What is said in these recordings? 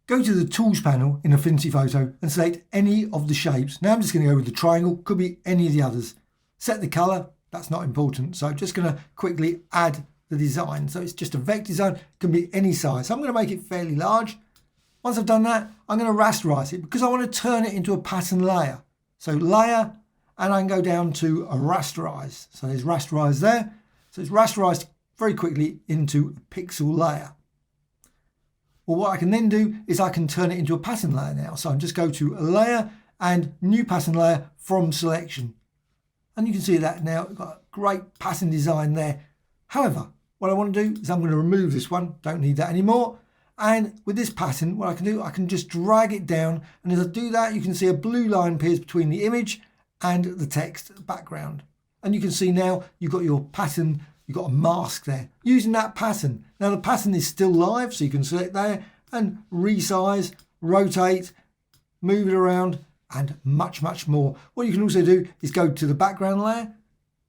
Go to the Tools panel in Affinity Photo and select any of the shapes. Now I'm just going to go with the triangle, could be any of the others. Set the colour, that's not important. So I'm just going to quickly add the design. So it's just a vector design, can be any size. So I'm going to make it fairly large. Once I've done that, I'm going to rasterize it because I want to turn it into a pattern layer. So layer, and I can go down to a rasterize. So there's rasterize there. So it's rasterized very quickly into a pixel layer. Well, what I can then do is I can turn it into a pattern layer now. So I just go to a layer and new pattern layer from selection. And you can see that now, we've got a great pattern design there. However, what I want to do is I'm going to remove this one. Don't need that anymore. And with this pattern, what I can do, I can just drag it down. And as I do that, you can see a blue line appears between the image and the text background. And you can see now you've got your pattern. You've got a mask there using that pattern. Now the pattern is still live, so you can select there and resize, rotate, move it around, and much, much more. What you can also do is go to the background layer.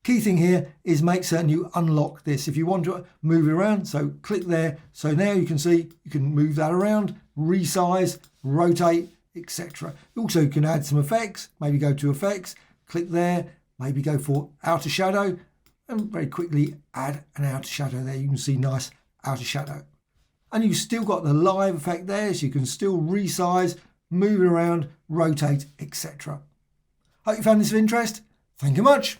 Key thing here is make certain you unlock this if you want to move it around. So click there. So now you can see you can move that around, resize, rotate, etc. Also, you can add some effects. Maybe go to effects, click there, maybe go for outer shadow, and very quickly add an outer shadow there. You can see nice outer shadow. And you've still got the live effect there, so you can still resize, move it around, rotate, etc. Hope you found this of interest. Thank you much.